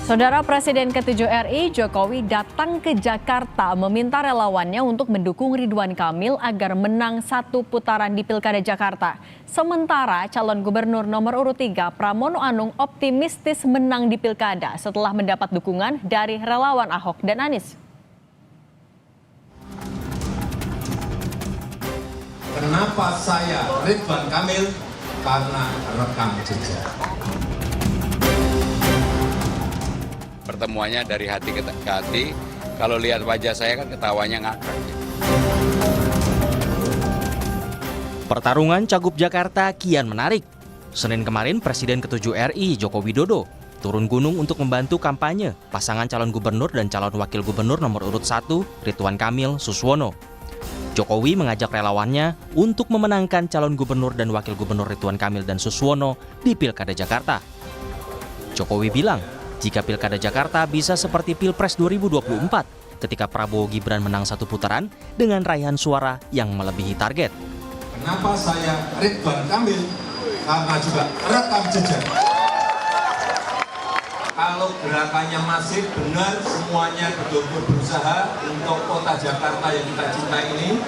Saudara Presiden ke-7 RI Jokowi datang ke Jakarta meminta relawannya untuk mendukung Ridwan Kamil agar menang satu putaran di Pilkada Jakarta. Sementara calon gubernur nomor urut 3 Pramono Anung optimistis menang di Pilkada setelah mendapat dukungan dari relawan Ahok dan Anies. Kenapa saya Ridwan Kamil? Karena rekam jejak. Pertemuannya dari hati ke hati, kalau lihat wajah saya kan ketawanya ngakak. Pertarungan Cagup Jakarta kian menarik. Senin kemarin Presiden ke-7 RI Joko Widodo turun gunung untuk membantu kampanye pasangan calon gubernur dan calon wakil gubernur nomor urut 1 Ridwan Kamil Suswono. Jokowi mengajak relawannya untuk memenangkan calon gubernur dan wakil gubernur Ridwan Kamil dan Suswono di Pilkada Jakarta. Jokowi bilang, jika Pilkada Jakarta bisa seperti Pilpres 2024 ketika Prabowo Gibran menang satu putaran dengan raihan suara yang melebihi target. Kenapa saya Ridwan Kamil? Karena juga rekam jejak. Kalau gerakannya masih benar, semuanya betul-betul berusaha untuk kota Jakarta yang kita cintai ini.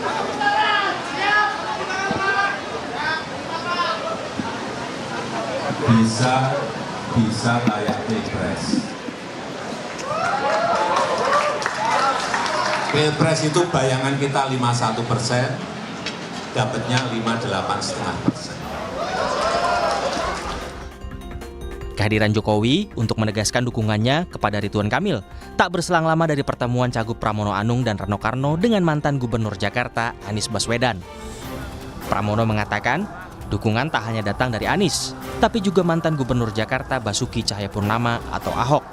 Bisa layak Pilpres. Pilpres itu bayangan kita 51%, dapatnya 58,5%. Kehadiran Jokowi untuk menegaskan dukungannya kepada Ridwan Kamil tak berselang lama dari pertemuan Cagup Pramono Anung dan Rano Karno dengan mantan Gubernur Jakarta Anies Baswedan. Pramono mengatakan, dukungan tak hanya datang dari Anies, tapi juga mantan Gubernur Jakarta Basuki Cahayapurnama atau Ahok.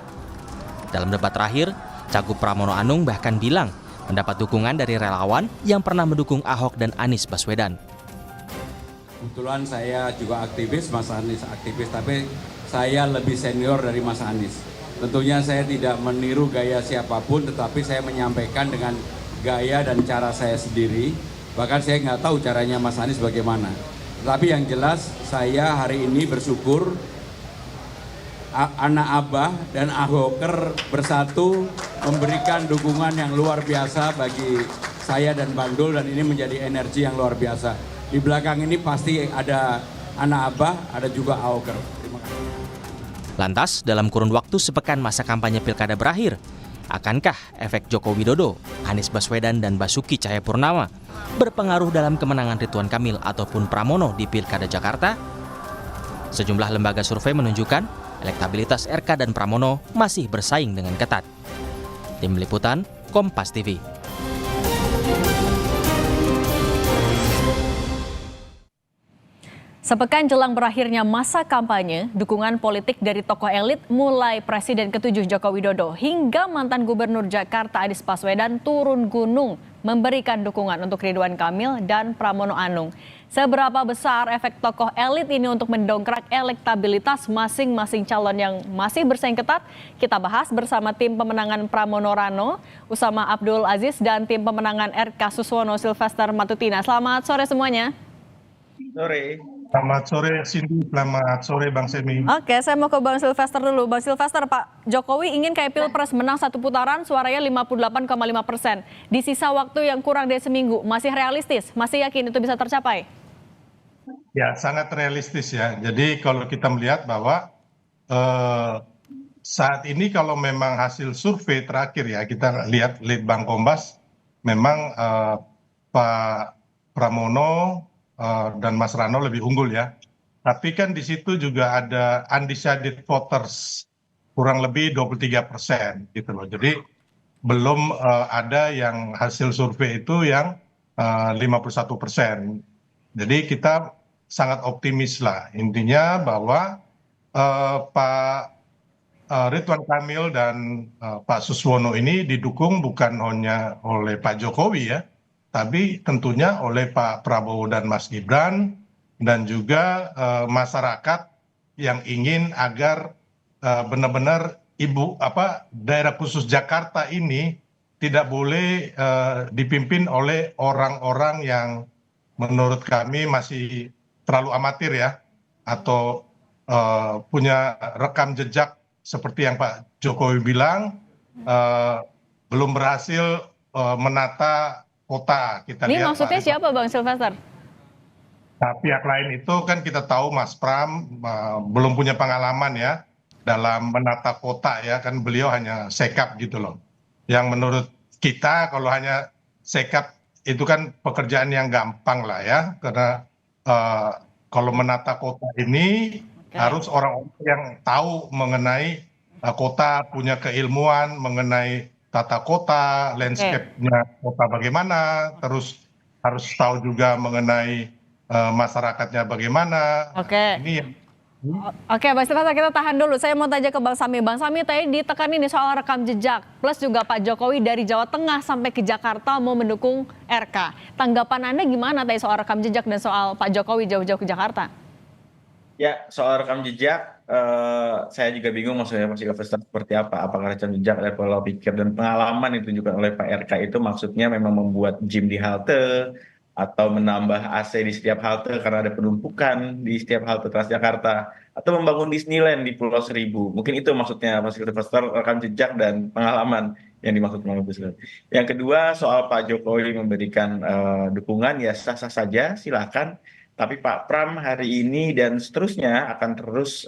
Dalam debat terakhir, Cagup Pramono Anung bahkan bilang mendapat dukungan dari relawan yang pernah mendukung Ahok dan Anies Baswedan. Kebetulan saya juga aktivis, Mas Anies aktivis, tapi saya lebih senior dari Mas Anies. Tentunya saya tidak meniru gaya siapapun, tetapi saya menyampaikan dengan gaya dan cara saya sendiri. Bahkan saya nggak tahu caranya Mas Anies bagaimana. Tapi yang jelas saya hari ini bersyukur anak Abah dan Ahoker bersatu memberikan dukungan yang luar biasa bagi saya dan Bang Dul, dan ini menjadi energi yang luar biasa. Di belakang ini pasti ada anak Abah, ada juga Ahoker. Terima kasih. Lantas, dalam kurun waktu sepekan masa kampanye Pilkada berakhir, akankah efek Joko Widodo, Anies Baswedan, dan Basuki Cahayapurnama berpengaruh dalam kemenangan Ridwan Kamil ataupun Pramono di Pilkada Jakarta? Sejumlah lembaga survei menunjukkan elektabilitas RK dan Pramono masih bersaing dengan ketat. Tim Liputan, Kompas TV. Sepekan jelang berakhirnya masa kampanye, dukungan politik dari tokoh elit mulai Presiden ke-7 Joko Widodo hingga mantan Gubernur Jakarta Anies Baswedan turun gunung memberikan dukungan untuk Ridwan Kamil dan Pramono Anung. Seberapa besar efek tokoh elit ini untuk mendongkrak elektabilitas masing-masing calon yang masih bersaing ketat? Kita bahas bersama tim pemenangan Pramono Rano, Usama Abdul Aziz, dan tim pemenangan RK Suswono Sylvester Matutina. Selamat sore semuanya. Sore. Selamat sore Cindy, selamat sore Bang Semi. Oke, saya mau ke Bang Sylvester dulu. Bang Sylvester, Pak Jokowi ingin kayak Pilpres menang satu putaran, suaranya 58,5%. Di sisa waktu yang kurang dari seminggu, masih realistis? Masih yakin itu bisa tercapai? Ya, sangat realistis ya. Jadi kalau kita melihat bahwa saat ini kalau memang hasil survei terakhir ya, kita lihat Litbang Kompas, memang Pak Pramono dan Mas Rano lebih unggul ya. Tapi kan di situ juga ada undecided voters kurang lebih 23% gitu loh. Jadi belum ada yang hasil survei itu yang 51%. Jadi kita sangat optimis lah. Intinya bahwa Pak Ridwan Kamil dan Pak Suswono ini didukung bukan hanya oleh Pak Jokowi ya, tapi tentunya oleh Pak Prabowo dan Mas Gibran, dan juga masyarakat yang ingin agar benar-benar daerah khusus Jakarta ini tidak boleh dipimpin oleh orang-orang yang menurut kami masih terlalu amatir ya, atau punya rekam jejak seperti yang Pak Jokowi bilang belum berhasil menata kota. Kita Ini lihat maksudnya siapa Bang Silvester? Nah, pihak lain itu kan kita tahu Mas Pram belum punya pengalaman ya dalam menata kota ya, kan beliau hanya sekap gitu loh. Yang menurut kita kalau hanya sekap itu kan pekerjaan yang gampang lah ya, karena kalau menata kota ini harus orang-orang yang tahu mengenai kota, punya keilmuan mengenai tata kota, landscape-nya kota bagaimana, terus harus tahu juga mengenai masyarakatnya bagaimana. Oke. Ini yang Oke, Bang Silvester, kita tahan dulu. Saya mau tanya ke Bang Sami. Bang Sami tadi ditekan ini soal rekam jejak, plus juga Pak Jokowi dari Jawa Tengah sampai ke Jakarta mau mendukung RK. Tanggapan Anda gimana tadi soal rekam jejak dan soal Pak Jokowi jauh-jauh ke Jakarta? Ya, soal rekam jejak, saya juga bingung maksudnya Mas Silvester seperti apa. Apakah rekam jejak ada pola pikir dan pengalaman yang ditunjukkan oleh Pak RK itu maksudnya memang membuat gym di halte, atau menambah AC di setiap halte karena ada penumpukan di setiap halte Transjakarta, atau membangun Disneyland di Pulau Seribu. Mungkin itu maksudnya Mas Silvester, rekam jejak dan pengalaman yang dimaksud Mas Silvester. Yang kedua, soal Pak Jokowi memberikan dukungan, ya sah-sah saja, silakan. Tapi Pak Pram hari ini dan seterusnya akan terus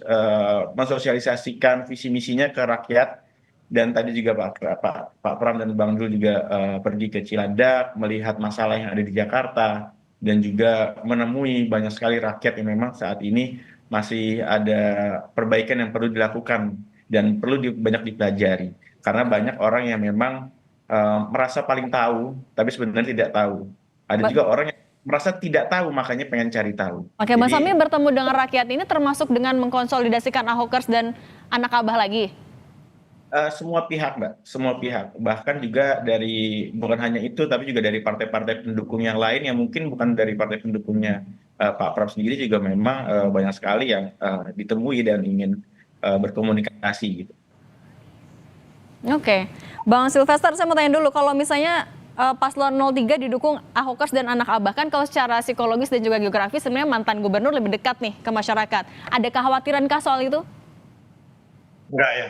mensosialisasikan visi misinya ke rakyat. Dan tadi juga Pak Pram dan Bang Dul juga pergi ke Cilandak, melihat masalah yang ada di Jakarta, dan juga menemui banyak sekali rakyat yang memang saat ini masih ada perbaikan yang perlu dilakukan dan perlu banyak dipelajari. Karena banyak orang yang memang merasa paling tahu, tapi sebenarnya tidak tahu. Ada juga orang yang merasa tidak tahu, makanya pengen cari tahu. Oke, Bang Sami bertemu dengan rakyat ini termasuk dengan mengkonsolidasikan Ahokers dan anak Abah lagi? Semua pihak, Mbak, semua pihak. Bahkan juga dari, bukan hanya itu, tapi juga dari partai-partai pendukung yang lain yang mungkin bukan dari partai pendukungnya Pak Pram sendiri juga memang banyak sekali yang ditemui dan ingin berkomunikasi gitu. Oke, Bang Silvester, saya mau tanya dulu, kalau misalnya paslon 03 didukung Ahokers dan anak Abah, kan kalau secara psikologis dan juga geografis sebenarnya mantan gubernur lebih dekat nih ke masyarakat. Ada kekhawatirankah soal itu? enggak ya.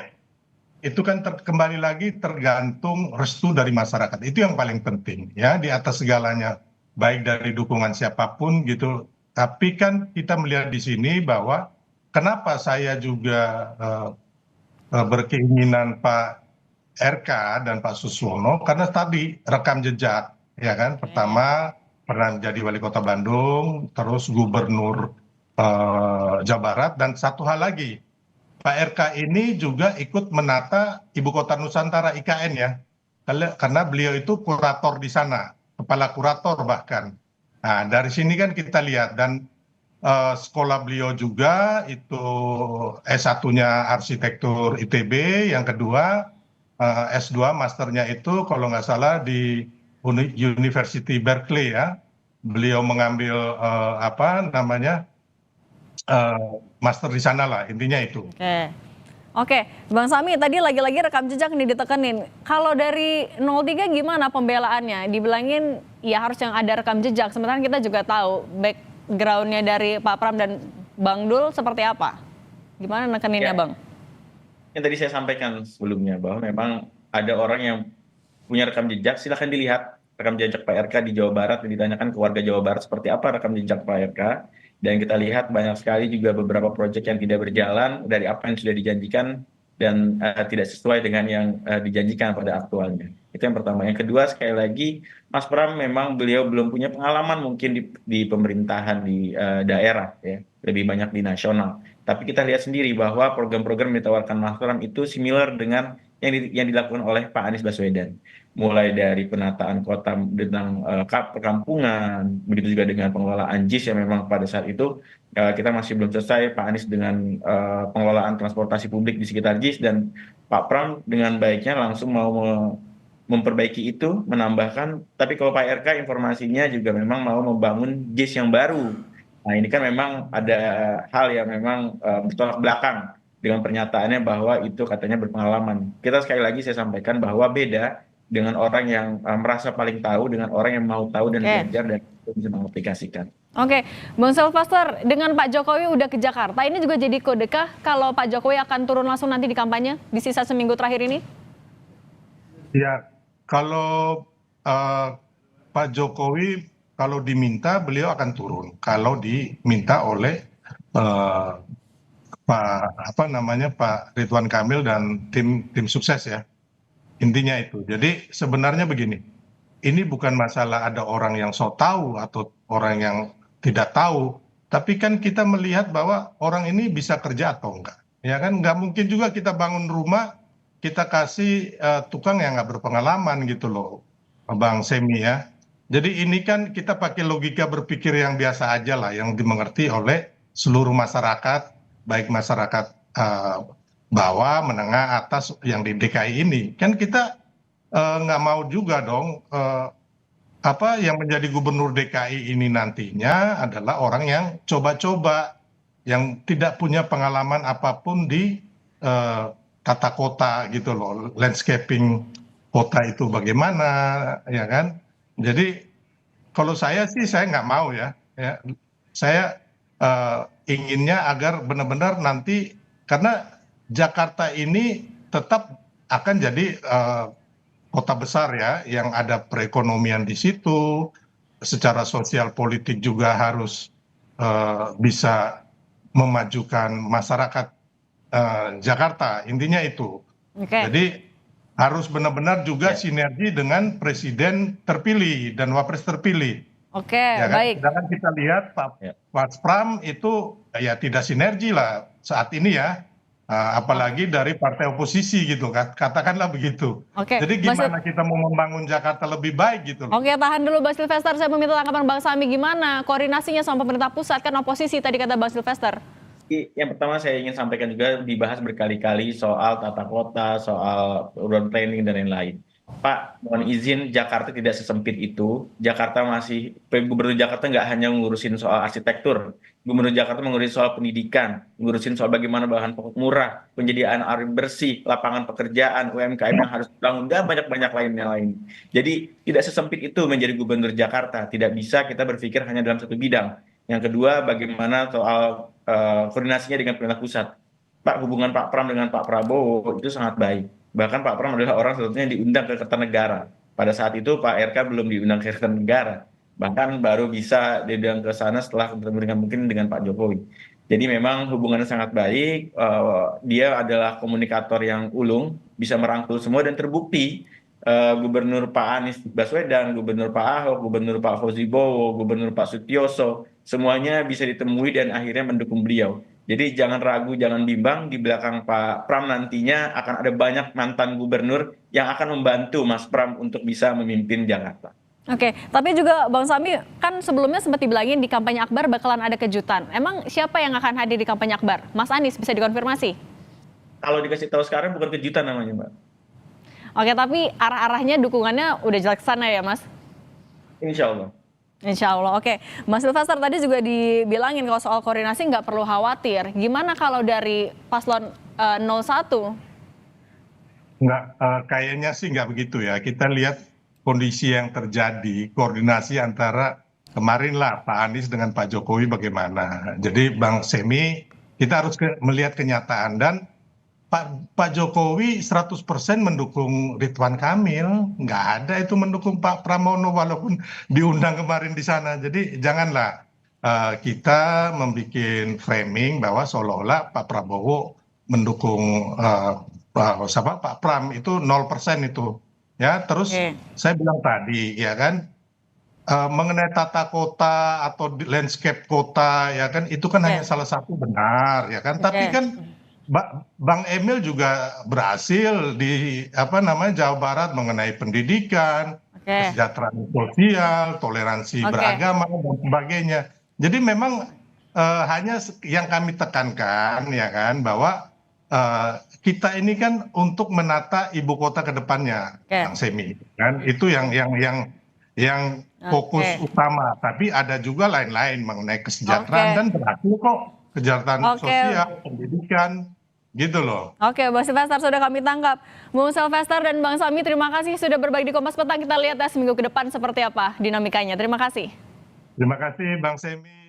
Itu kan kembali lagi tergantung restu dari masyarakat. Itu yang paling penting ya, di atas segalanya. Baik dari dukungan siapapun gitu. Tapi kan kita melihat di sini bahwa kenapa saya juga berkeinginan Pak RK dan Pak Suswono, karena tadi rekam jejak, ya kan. Pertama pernah menjadi wali kota Bandung, terus gubernur Jawa Barat, dan satu hal lagi, Pak RK ini juga ikut menata Ibu Kota Nusantara IKN ya, karena beliau itu kurator di sana, kepala kurator bahkan. Nah, dari sini kan kita lihat, dan sekolah beliau juga itu S1-nya arsitektur ITB, yang kedua S2 masternya itu kalau nggak salah di University Berkeley ya. Beliau mengambil master di sana lah, intinya itu. Oke, Bang Sami, tadi lagi-lagi rekam jejak nih ditekenin. Kalau dari 03 gimana pembelaannya? Dibilangin ya harus yang ada rekam jejak, sementara kita juga tahu backgroundnya dari Pak Pram dan Bang Dul seperti apa. Gimana nekeninnya, Bang? Yang tadi saya sampaikan sebelumnya, bahwa memang ada orang yang punya rekam jejak, silahkan dilihat rekam jejak Pak RK di Jawa Barat, dan ditanyakan ke warga Jawa Barat seperti apa rekam jejak Pak RK. Dan kita lihat banyak sekali juga beberapa proyek yang tidak berjalan dari apa yang sudah dijanjikan dan tidak sesuai dengan yang dijanjikan pada aktualnya. Itu yang pertama. Yang kedua, sekali lagi, Mas Pram memang beliau belum punya pengalaman mungkin di pemerintahan di daerah, ya, lebih banyak di nasional. Tapi kita lihat sendiri bahwa program-program yang ditawarkan Mas Pram itu similar dengan yang dilakukan oleh Pak Anies Baswedan. Mulai dari penataan kota tentang perkampungan, begitu juga dengan pengelolaan JIS yang memang pada saat itu kita masih belum selesai, Pak Anies dengan pengelolaan transportasi publik di sekitar JIS, dan Pak Pram dengan baiknya langsung mau memperbaiki itu, menambahkan. Tapi kalau Pak RK informasinya juga memang mau membangun JIS yang baru. Nah, ini kan memang ada hal yang memang bertolak belakang dengan pernyataannya bahwa itu katanya berpengalaman. Kita sekali lagi saya sampaikan bahwa beda dengan orang yang merasa paling tahu dengan orang yang mau tahu dan belajar dan bisa mengaplikasikan. Oke, Bang Sylvester, dengan Pak Jokowi udah ke Jakarta, ini juga jadi kodekah kalau Pak Jokowi akan turun langsung nanti di kampanye di sisa seminggu terakhir ini? Ya, kalau Pak Jokowi kalau diminta beliau akan turun. Kalau diminta oleh eh, Pak Ridwan Kamil dan tim sukses ya. Intinya itu. Jadi sebenarnya begini, ini bukan masalah ada orang yang so tahu atau orang yang tidak tahu, tapi kan kita melihat bahwa orang ini bisa kerja atau enggak. Ya kan, nggak mungkin juga kita bangun rumah, kita kasih tukang yang nggak berpengalaman gitu loh, Bang Semi ya. Jadi ini kan kita pakai logika berpikir yang biasa aja lah, yang dimengerti oleh seluruh masyarakat, baik masyarakat bawah, menengah, atas yang di DKI ini. Kan kita nggak mau juga dong yang menjadi gubernur DKI ini nantinya adalah orang yang coba-coba, yang tidak punya pengalaman apapun di tata kota gitu loh, landscaping kota itu bagaimana, ya kan? Jadi kalau saya sih saya nggak mau ya. Saya inginnya agar benar-benar nanti, karena Jakarta ini tetap akan jadi kota besar ya, yang ada perekonomian di situ, secara sosial politik juga harus bisa memajukan masyarakat Jakarta, intinya itu. Jadi harus benar-benar juga sinergi dengan presiden terpilih dan wapres terpilih. Oke, Ya kan? baik. Sedangkan kita lihat Pak Pram itu ya tidak sinergi lah saat ini ya. Apalagi dari partai oposisi gitu kan, katakanlah begitu. Oke, Jadi gimana kita mau membangun Jakarta lebih baik gitu loh. Oke, tahan dulu Bang Sylvester, saya meminta tanggapan Bang Sami, gimana koordinasinya sama pemerintah pusat, kan oposisi tadi kata Bang Sylvester. Yang pertama saya ingin sampaikan juga, dibahas berkali-kali soal tata kota, soal urban planning dan lain-lain. Pak, mohon izin, Jakarta tidak sesempit itu. Jakarta Gubernur Jakarta nggak hanya ngurusin soal arsitektur. Gubernur Jakarta mengurusin soal pendidikan, ngurusin soal bagaimana bahan pokok murah, penyediaan air bersih, lapangan pekerjaan, UMKM yang harus dibangun, dan banyak-banyak lain. Jadi tidak sesempit itu menjadi Gubernur Jakarta. Tidak bisa kita berpikir hanya dalam satu bidang. Yang kedua, bagaimana soal koordinasinya dengan pemerintah pusat. Pak, hubungan Pak Pram dengan Pak Prabowo itu sangat baik. Bahkan Pak Pram adalah orang sebetulnya yang diundang ke Kertanegara. Pada saat itu Pak RK belum diundang ke Kertanegara. Bahkan baru bisa diundang ke sana setelah bertemu dengan mungkin dengan Pak Jokowi. Jadi memang hubungannya sangat baik. Dia adalah komunikator yang ulung, bisa merangkul semua, dan terbukti Gubernur Pak Anies Baswedan, Gubernur Pak Ahok, Gubernur Pak Fauzi Bowo, Gubernur Pak Sutioso, semuanya bisa ditemui dan akhirnya mendukung beliau. Jadi jangan ragu, jangan bimbang, di belakang Pak Pram nantinya akan ada banyak mantan gubernur yang akan membantu Mas Pram untuk bisa memimpin Jakarta. Oke, tapi juga Bang Sami, kan sebelumnya sempat dibilangin di kampanye akbar bakalan ada kejutan. Emang siapa yang akan hadir di kampanye akbar? Mas Anies, bisa dikonfirmasi? Kalau dikasih tahu sekarang bukan kejutan namanya, Mbak. Oke, tapi arah-arahnya dukungannya udah jelas ke sana ya, Mas? Insya Allah. Insya Allah. Oke, Mas Sylvester tadi juga dibilangin kalau soal koordinasi nggak perlu khawatir. Gimana kalau dari paslon 01? Nggak, kayaknya sih nggak begitu ya. Kita lihat kondisi yang terjadi, koordinasi antara kemarin lah Pak Anies dengan Pak Jokowi bagaimana. Jadi Bang Semi, kita harus melihat kenyataan, dan Pak Jokowi 100% mendukung Ridwan Kamil, nggak ada itu mendukung Pak Pramono walaupun diundang kemarin di sana. Jadi janganlah kita membuat framing bahwa seolah-olah Pak Prabowo mendukung Pak Pram, itu 0% itu. Ya, terus saya bilang tadi ya kan, mengenai tata kota atau landscape kota ya kan, itu kan hanya salah satu, benar ya kan, tapi kan Bang Emil juga berhasil di Jawa Barat mengenai pendidikan, kesejahteraan sosial, toleransi beragama dan sebagainya. Jadi memang hanya yang kami tekankan ya kan, bahwa kita ini kan untuk menata ibu kota ke depannya, Bang Semi kan, itu yang fokus utama. Tapi ada juga lain-lain mengenai kesejahteraan, dan berhasil kok, kesejahteraan sosial, pendidikan, gitu loh. Oke, Bang Sylvester sudah kami tangkap. Bang Sylvester dan Bang Sami, terima kasih sudah berbagi di Kompas Petang. Kita lihat ya seminggu ke depan seperti apa dinamikanya. Terima kasih. Terima kasih Bang Semi.